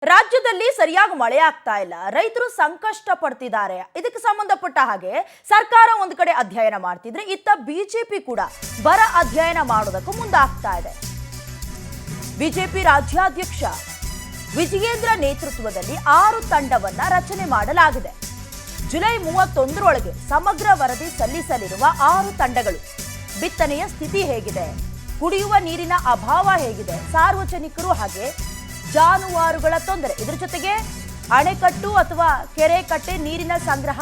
ರಾಜ್ಯದಲ್ಲಿ ಸರಿಯಾಗಿ ಮಳೆ ಆಗ್ತಾ ಇಲ್ಲ, ರೈತರು ಸಂಕಷ್ಟ ಪಡ್ತಿದ್ದಾರೆ. ಇದಕ್ಕೆ ಸಂಬಂಧಪಟ್ಟ ಹಾಗೆ ಸರ್ಕಾರ ಒಂದು ಕಡೆ ಅಧ್ಯಯನ ಮಾಡ್ತಿದ್ರೆ, ಇತ್ತ ಬಿಜೆಪಿ ಕೂಡ ಬರ ಅಧ್ಯಯನ ಮಾಡೋದಕ್ಕೂ ಮುಂದಾಗ್ತಾ ಇದೆ. ಬಿಜೆಪಿ ರಾಜ್ಯಾಧ್ಯಕ್ಷ ವಿಜಯೇಂದ್ರ ನೇತೃತ್ವದಲ್ಲಿ 6 ತಂಡವನ್ನ ರಚನೆ ಮಾಡಲಾಗಿದೆ. ಜುಲೈ 31ರೊಳಗೆ ಸಮಗ್ರ ವರದಿ ಸಲ್ಲಿಸಲಿರುವ 6 ತಂಡಗಳು ಬಿತ್ತನೆಯ ಸ್ಥಿತಿ ಹೇಗಿದೆ, ಕುಡಿಯುವ ನೀರಿನ ಅಭಾವ ಹೇಗಿದೆ, ಸಾರ್ವಜನಿಕರು ಹಾಗೆ ಜಾನುವಾರುಗಳ ತೊಂದರೆ, ಇದರ ಜೊತೆಗೆ ಅಣೆಕಟ್ಟು ಅಥವಾ ಕೆರೆ ಕಟ್ಟೆ ನೀರಿನ ಸಂಗ್ರಹ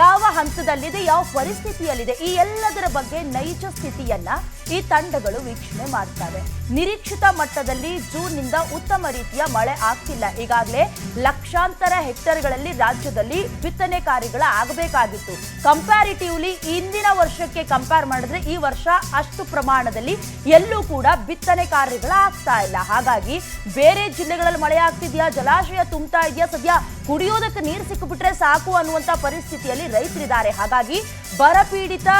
ಯಾವ ಹಂತದಲ್ಲಿದೆ, ಯಾವ ಪರಿಸ್ಥಿತಿಯಲ್ಲಿದೆ, ಈ ಎಲ್ಲದರ ಬಗ್ಗೆ ನೈಜ ಸ್ಥಿತಿಯನ್ನ ಈ ತಂಡಗಳು ವೀಕ್ಷಣೆ ಮಾಡ್ತವೆ. ನಿರೀಕ್ಷಿತ ಮಟ್ಟದಲ್ಲಿ ಜೂನ್ನಿಂದ ಉತ್ತಮ ರೀತಿಯ ಮಳೆ ಆಗ್ತಿಲ್ಲ. ಈಗಾಗಲೇ ಲಕ್ಷಾಂತರ ಹೆಕ್ಟೇರ್ಗಳಲ್ಲಿ ರಾಜ್ಯದಲ್ಲಿ ಬಿತ್ತನೆ ಕಾರ್ಯಗಳ ಆಗಬೇಕಾಗಿತ್ತು. ಕಂಪ್ಯಾರಿಟಿವ್ಲಿ ಇಂದಿನ ವರ್ಷಕ್ಕೆ ಕಂಪೇರ್ ಮಾಡಿದ್ರೆ ಈ ವರ್ಷ ಅಷ್ಟು ಪ್ರಮಾಣದಲ್ಲಿ ಎಲ್ಲೂ ಕೂಡ ಬಿತ್ತನೆ ಕಾರ್ಯಗಳ ಆಗ್ತಾ ಇಲ್ಲ. ಹಾಗಾಗಿ ಬೇರೆ ಜಿಲ್ಲೆಗಳಲ್ಲಿ ಮಳೆ ಆಗ್ತಿದ್ಯಾ, ಜಲಾಶಯ ತುಂಬ್ತಾ ಇದೆಯಾ, ಸದ್ಯ ಕುಡಿಯೋದಕ್ಕೆ ನೀರು ಸಿಕ್ಕಿಬಿಟ್ರೆ ಸಾಕು ಅನ್ನುವಂತ ಪರಿಸ್ಥಿತಿಯಲ್ಲಿ ರೈತರಿದ್ದಾರೆ. ಹಾಗಾಗಿ ಬರಪೀಡಿತ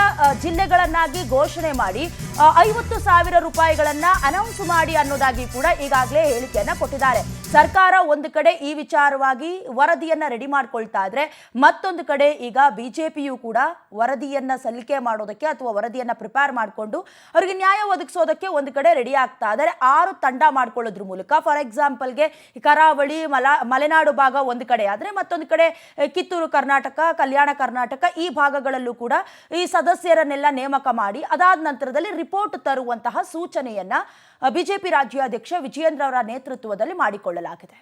ಜಿಲ್ಲೆಗಳನ್ನಾಗಿ ಘೋಷಣೆ ಮಾಡಿ 50,000 ರೂಪಾಯಿಗಳನ್ನ ಅನೌನ್ಸ್ ಮಾಡಿ ಅನ್ನೋದಾಗಿ ಕೂಡ ಈಗಾಗಲೇ ಹೇಳಿಕೆಯನ್ನ ಕೊಟ್ಟಿದ್ದಾರೆ. ಸರ್ಕಾರ ಒಂದು ಕಡೆ ಈ ವಿಚಾರವಾಗಿ ವರದಿಯನ್ನ ರೆಡಿ ಮಾಡ್ಕೊಳ್ತಾ ಇದ್ರೆ, ಮತ್ತೊಂದು ಕಡೆ ಈಗ ಬಿಜೆಪಿಯು ಕೂಡ ವರದಿಯನ್ನ ಸಲ್ಲಿಕೆ ಮಾಡೋದಕ್ಕೆ ಅಥವಾ ವರದಿಯನ್ನ ಪ್ರಿಪೇರ್ ಮಾಡಿಕೊಂಡು ಅವರಿಗೆ ನ್ಯಾಯ ಒದಗಿಸೋದಕ್ಕೆ ಒಂದು ಕಡೆ ರೆಡಿ ಆಗ್ತಾ ಇದ್ದಾರೆ. 6 ತಂಡ ಮಾಡ್ಕೊಳ್ಳೋದ್ರ ಮೂಲಕ, ಫಾರ್ ಎಕ್ಸಾಂಪಲ್ಗೆ ಕರಾವಳಿ, ಮಲೆನಾಡು ಭಾಗ ಒಂದು ಕಡೆ ಆದ್ರೆ, ಮತ್ತೊಂದು ಕಡೆ ಕಿತ್ತೂರು ಕರ್ನಾಟಕ, ಕಲ್ಯಾಣ ಕರ್ನಾಟಕ ಈ ಭಾಗಗಳಲ್ಲೂ ಕೂಡ ಈ ಸದಸ್ಯರನ್ನೆಲ್ಲ ನೇಮಕ ಮಾಡಿ ಅದಾದ ನಂತರದಲ್ಲಿ ರಿಪೋರ್ಟ್ ತರುವಂತಹ ಸೂಚನೆಯನ್ನ ಬಿಜೆಪಿ ರಾಜ್ಯಾಧ್ಯಕ್ಷ ವಿಜಯೇಂದ್ರ ಅವರ ನೇತೃತ್ವದಲ್ಲಿ ಮಾಡಿಕೊಳ್ಳಲಾಗಿದೆ.